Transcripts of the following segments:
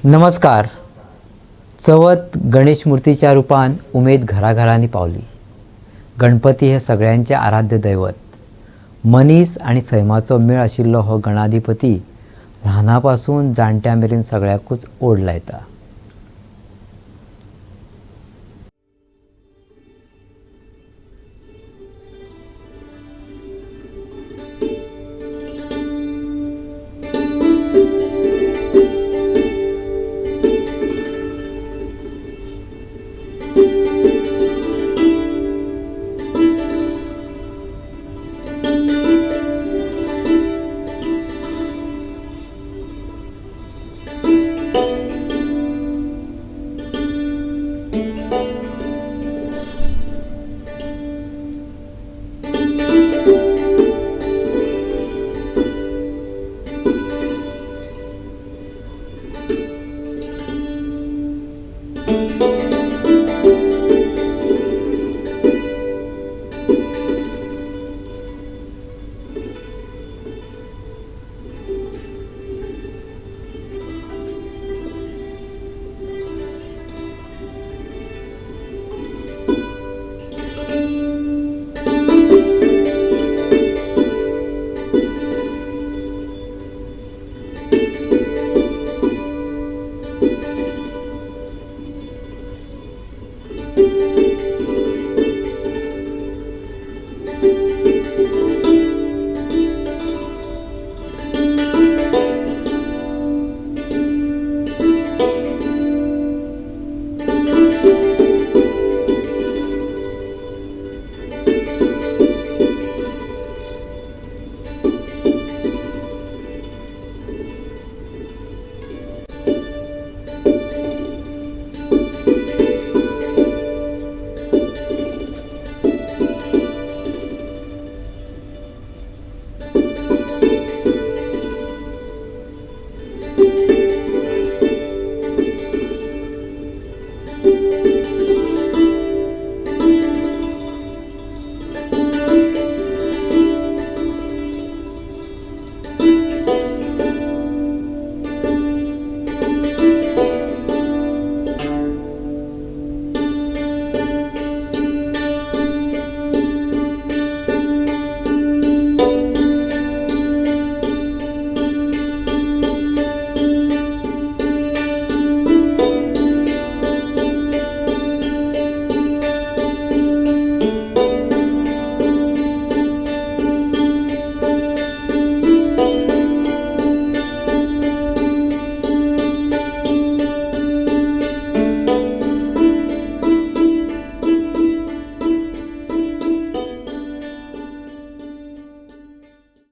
नमस्कार. चवथ गणेश मूर्तीच्या रूपान उमेद घराघरांनी पावली. गणपती हे सगळ्यांचे आराध्य दैवत. मनीस आणि सैमाचो मेळ आशिल्लो हो गणाधिपती ल्हानापासून जाणट्या मेरेन सगळ्याकूच ओड लायता.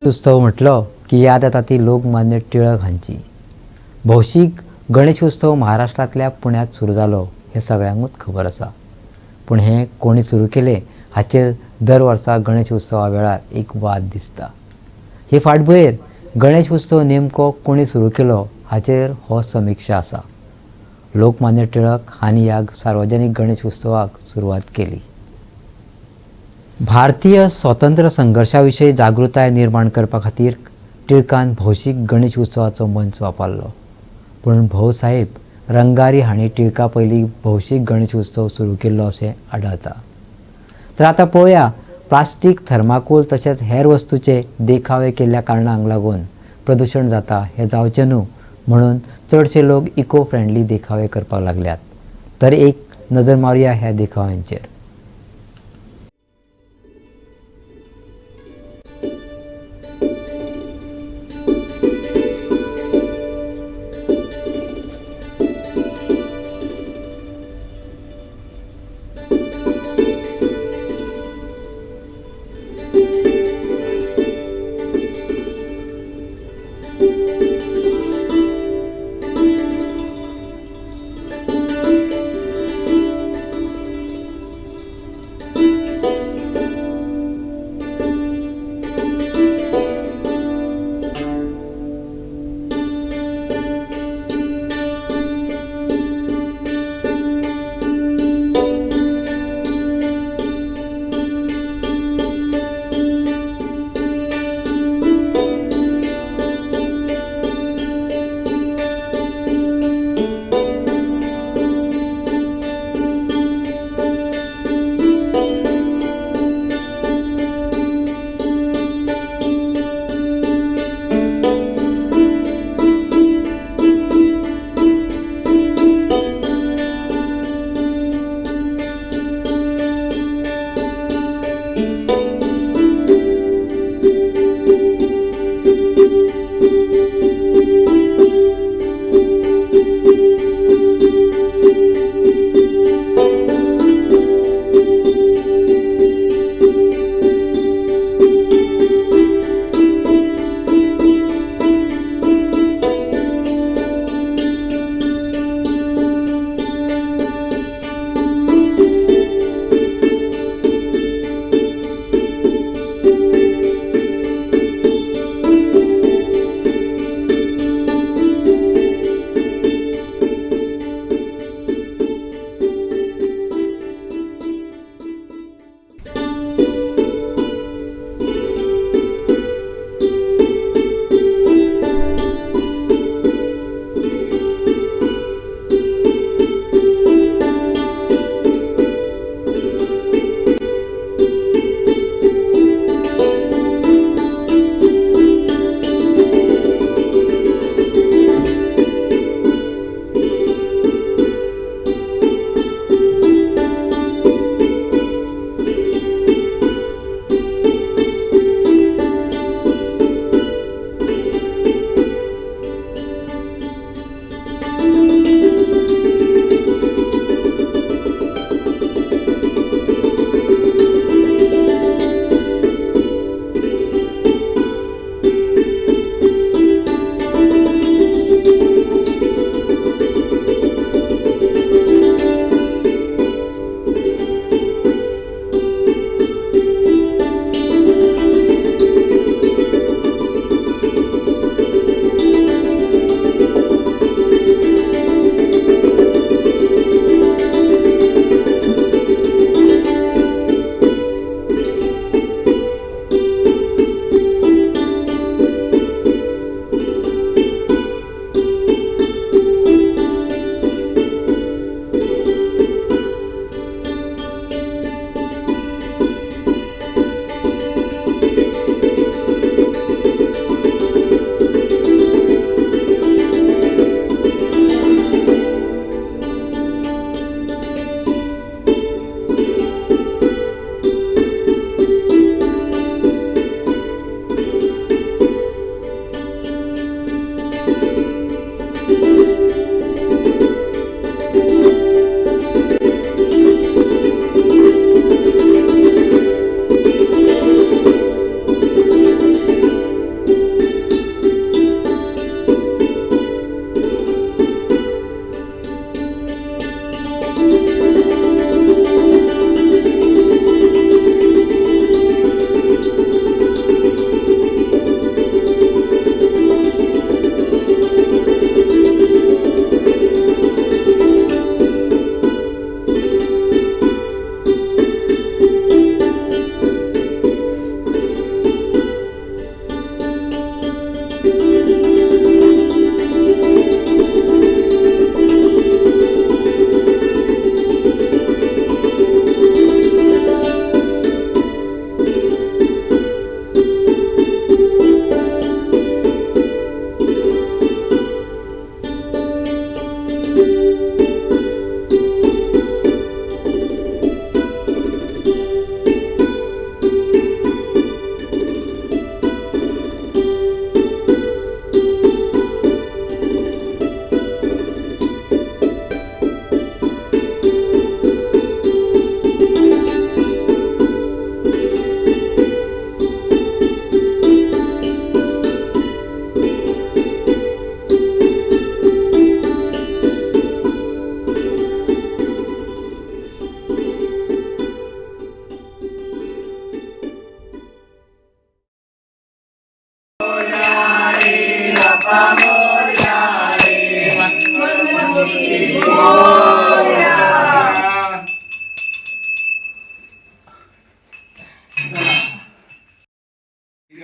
उत्सव म्हटलो की याद येता ती लोकमान्य टिळक हांची. भौशीक गणेश उत्सव महाराष्ट्रांतल्या पुण्यात सुरू जालो हे सगळ्यांकूच खबर आसा. पूण हें कोणी सुरू केलें हाचेर दर वर्सा गणेश उत्सवा वेळार एक वाद दिसता. हे फाटभुंयेर गणेश उत्सव नेमको कोणी सुरू केलो हाचेर हो समिक्षा आसा. लोकमान्य टिळक हांणी ह्या सार्वजनीक गणेश उत्सवाक सुरवात केली. भारतीय स्वातंत्र्य संघर्शा विशीं जागृताय निर्माण करपा खातीर टिळकान भौशीक गणेश उत्सवाचो मंच वापरलो. पूण भोव साहेब रंगारी हांणी टिळका पयलीं भौशीक गणेश उत्सव सुरू केल्लो अशें आढळता. तर आतां पळोवया, प्लास्टीक, थर्माकोल तशेंच हेर वस्तूचे देखावे केल्ल्या कारणांक लागून प्रदूशण जाता हें जावचें न्हू म्हणून चडशे लोक इको फ्रेंडली देखावे करपाक लागल्यात. तर एक नजर मारुया ह्या देखाव्यांचेर.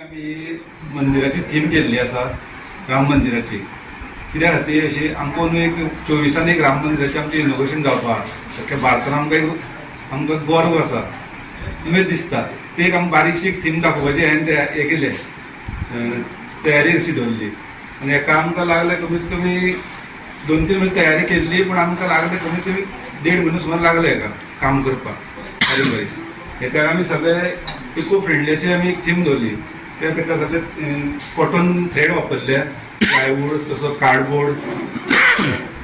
आमी मंदिराची थीम केल्ली आसा राम मंदिराची. कित्या खातीर अशी आमकां एक 24 एक राम मंदिराचें आमचें इनॉग्रेशन जावपा अख्ख्या भारतान आमकां गर्व आसा, उमेद दिसता. ती एक आमकां बारीकशी थीम दाखोवपाची हांवें हें केलें, तयारी अशी दवरली. आनी हेका आमकां लागले कमीत कमी 2-3 म्हयने तयारी केल्ली, पूण आमकां लागले कमीत कमी 1.5 म्हयनो सुमार लागले हेका काम करपाक. बारीक बारीक हेका आमी सगळे इको फ्रेंडली अशी आमी एक थीम दवरली. तेका सगळे कॉटन थ्रेड वापरले, प्लायवूड, तसो कार्डबोर्ड,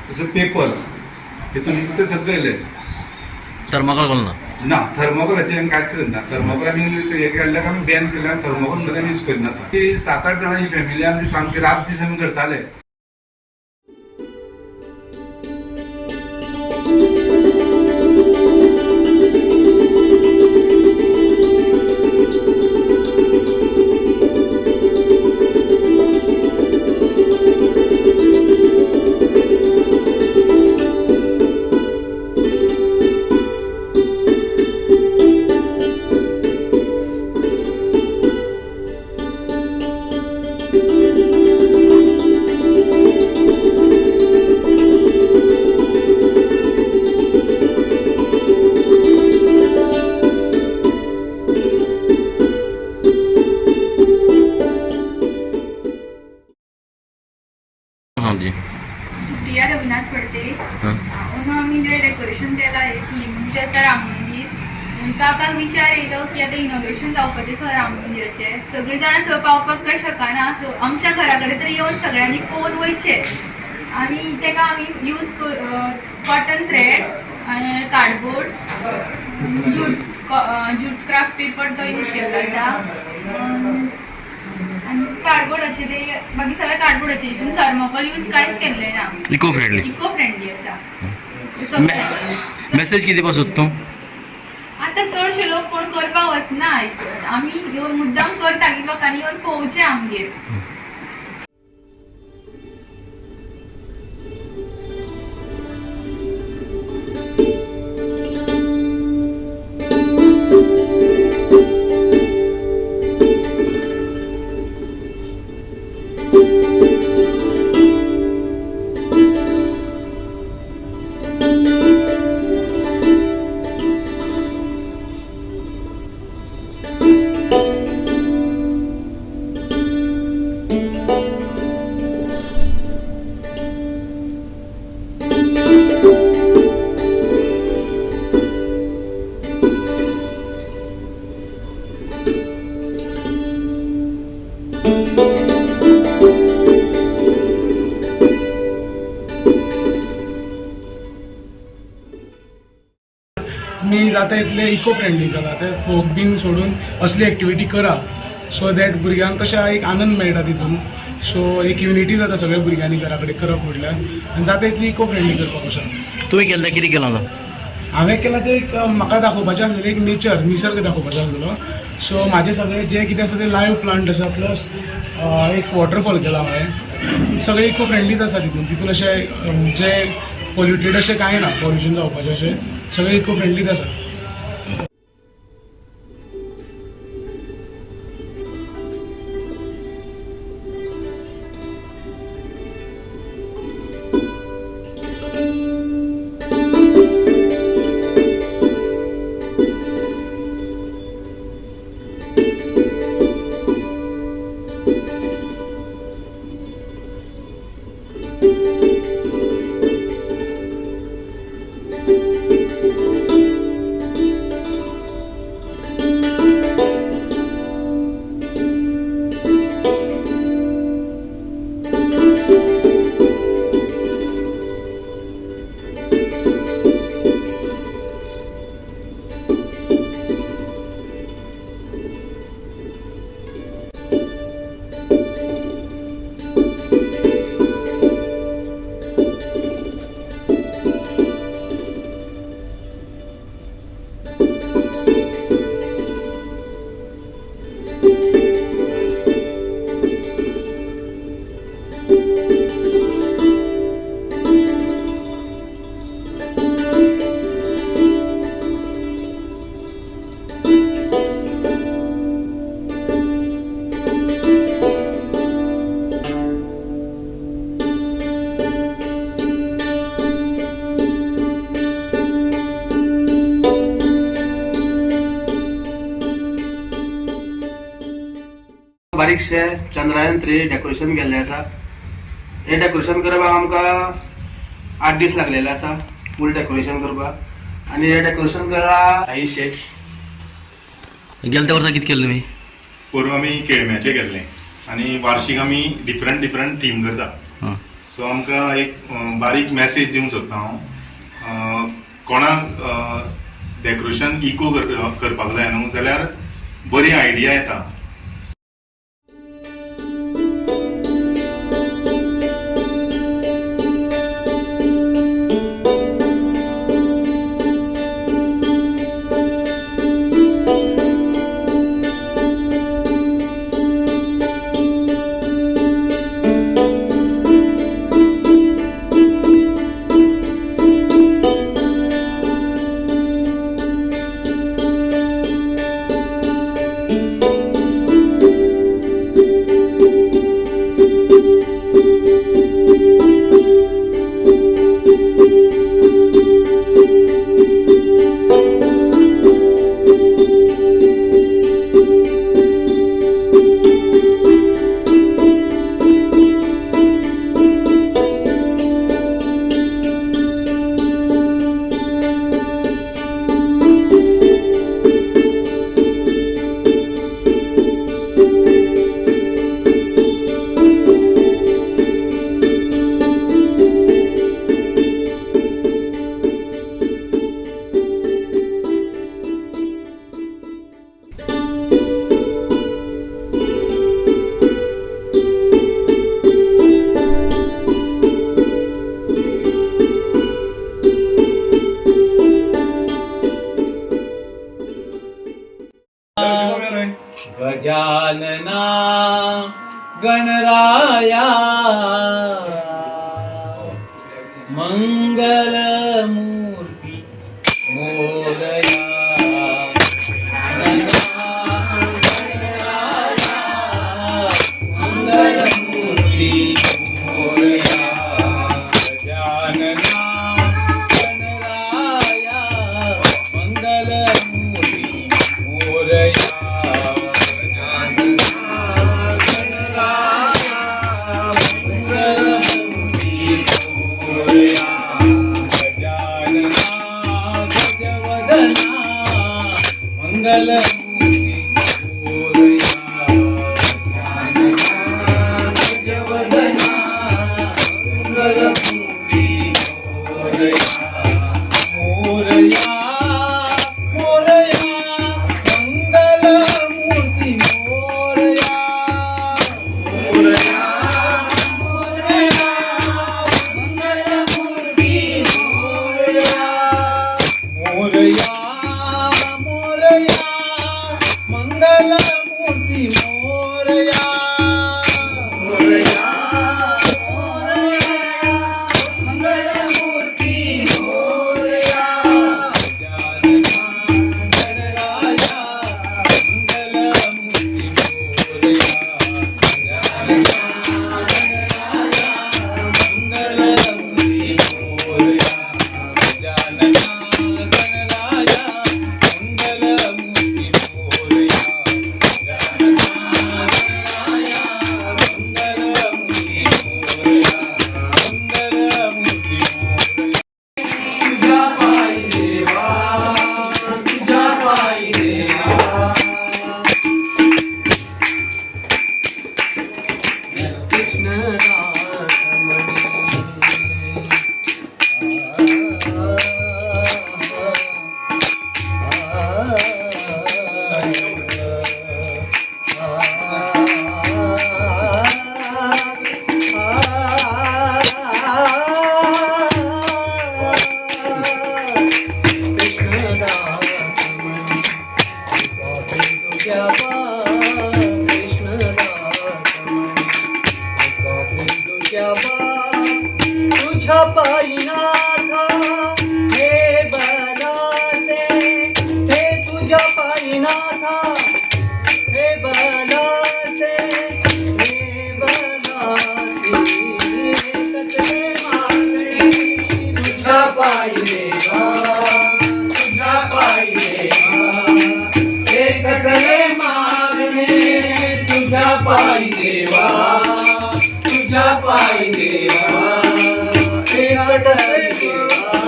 तसो पेपर्स, हितून ते सगळे येले. थर्माकोल घालना ना, थर्माकोलाचें आमी कांयच करना. थर्माकोल आमी हे काडल्याक आमी बॅन केल्या, थर्माकोल मध्ये आमी यूज करना. ती 7-8 जाणां ही फॅमिली आमची सामकी रात दीस आमी करताले. हाँ जी सुप्रिया रघुनाथ पडते. आम्ही जे डेकोरेशन केला आहे थीम म्हणजे आसा राम मंदिर. आमकां आतां विचार येयलो की आतां इनॉग्रेशन जावपाचें आसा राम मंदिराचें. सगळीं जाणां थंय पावपाक काय शकना, सो आमच्या घरा कडेन तरी येवन सगळ्यांनी पळोवन वयचें. आनी तेका आमी use cotton thread, cardboard, jute craft paper तो यूज केल्लो आसा. आनी कार्डबोर्डाचे ते बाकी सगळे कार्डबोर्डाचे, हितून थर्माकोल यूज कांयच केल्लें ना. इको फ्रेंडली आसा. मेसेज किती पासून तू आतां चडशे लोक कोण करपाक वचना. आमी येवन मुद्दाम करता की लोकांनी येवन पळोवचें आमगेर. मी जाता इतले इको फ्रेंडली जाला ते फोक बीन सोडून असली एक्टिविटी करा, सो दॅट भुरग्यांक कशा एक आनंद मेळटा तितून. सो एक युनिटी जाता सगळ्या भुरग्यांनी घरा कडेन करप म्हटल्यार, आनी जाता इतली इको फ्रेंडली करपाक आसा. तुम्ही केलं किती केलं हांवें केला ते एक म्हाका दाखोवपाचें आसलेलें एक निसर्ग दाखोवपाचो आसलेलो. सो म्हाजे सगळे जे कितें आसा ते लायव्ह प्लांट आसा, प्लस एक वॉटरफॉल केला हांवें. सगळे इको फ्रेंडलीच आसा तितून अशें जे पोल्युटेड अशें कांय ना, पॉल्युशन जावपाचें अशें सगळे इको फ्रेंडलीच आसा. बारीकशे चंद्रयान-3 डेकोरेशन केल्लें आसा. हे डेकोरेशन करपाक आमकां 8 दीस लागलेले आसा फूल डेकोरेशन करपाक. आनी हे डेकोरेशन करा आई शेट. गेल्या वर्सा कितें केलें तुमी? पोरू आमी केळम्याचें केल्लें आनी वार्षिक आमी डिफरंट थीम करता. हां. सो आमकां एक बारीक मॅसेज दिवंक सोदता हांव. कोणाक डेकोरेशन इको करपाक जाय न्हू जाल्यार बरी आयडिया येता. गजानना गणराया मंगल मूर्ती मोरया. मंगल मूर्ती मोरया. गजानना गणराया मंगल मूर्ती मोरया. मंगल मूर्ति मोरया. गजवदना मंगल मूर्ति मोरया. मोरया मोरया मंगल मूर्ति मोरया. मोरया मोरया मंगल मूर्ति मोरया. मोरया मोरया मंगल मूर्ति मोरया. मोरया मोरया मंगल मूर्ति मोरया. गजानना गणराया मंगल मूर्ति मोरया. गजानना गणराया मंगल मूर्ति मोरया. गजानना गणराया मंगल मूर्ति मोरया. गजानना गणराया मंगल मूर्ति मोरया. मंगल मूर्ति मोरया. तुझ्या पायी देवा तुझ्या पायी देवा तुझ्या पायीनाथा हे बलासे हे तुझ्या पायीनाथा हे बलासे हे बलासे कचरे मागणे तुझ्या पायी देवा तुझ्या पायी देवा हे कचरे मागणे तुझ्या पायी तुझ्या पायी देवा एकटरी देवा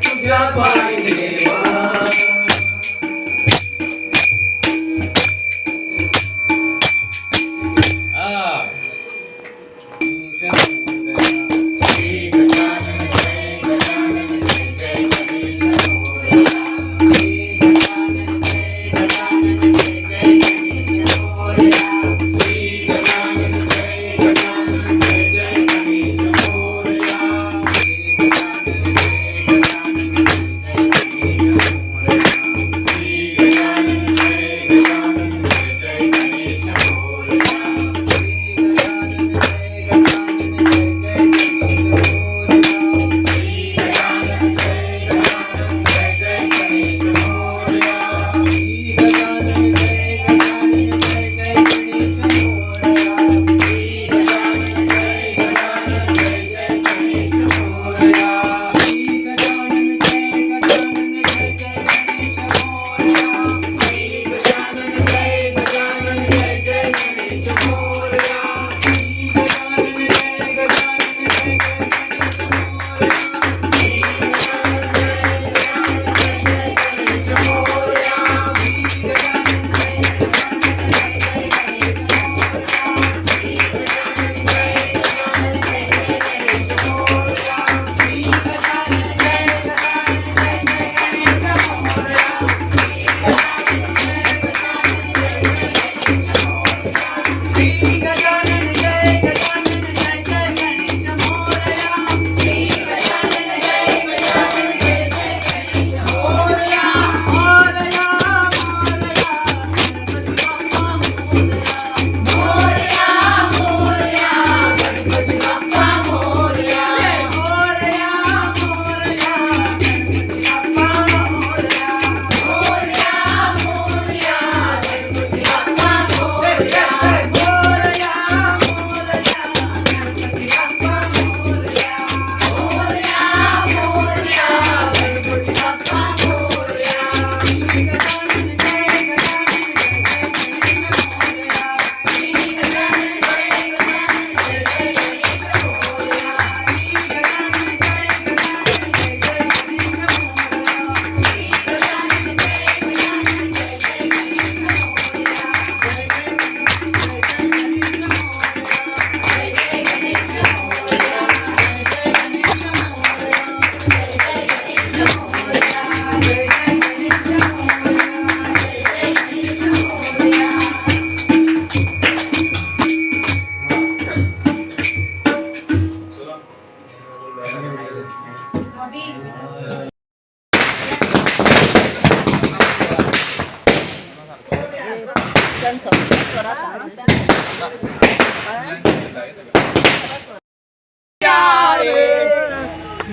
तुझ्या पायी देवा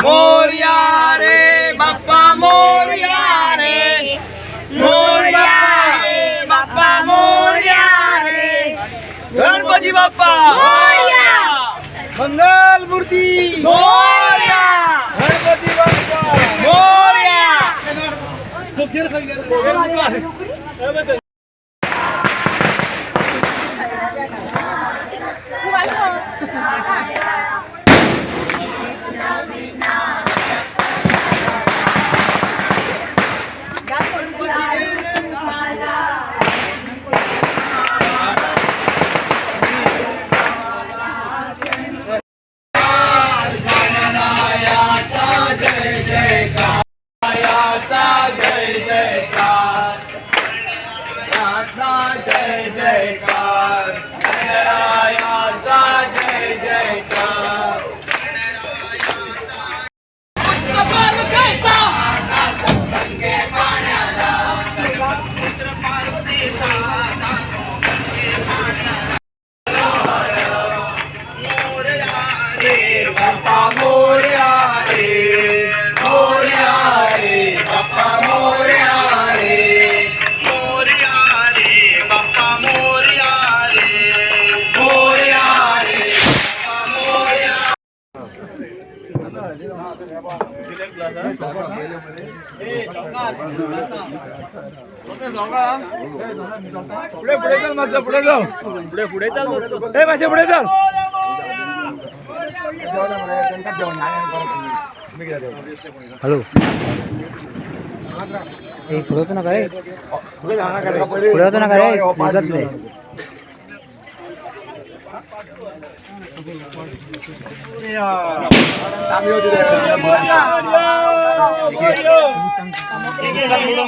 मोरया रे बाप्पा मोरया रे मोरया रे बाप्पा मोरया रे गणपती बाप्पा मोरया मंगल मूर्ती मोरया गणपती बाप्पा मोरया जय जयकार जय जयकार पुढे पुढे चल माझं पुढे जाऊ पुढे पुढे चाल ए माझ्या पुढे चाल हॅलो ए पुढे होतो नका रे पुढे होतो नका रे निघत नाही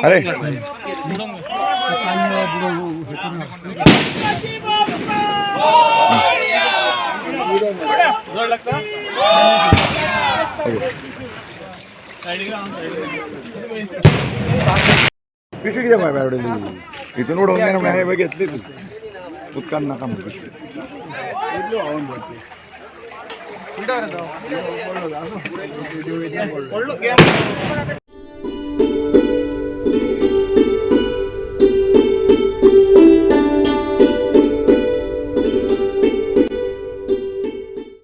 अरे पिशवी किती पाय पाय इथून उडवून नाही घेतली तू उत्कान नका म्हणतो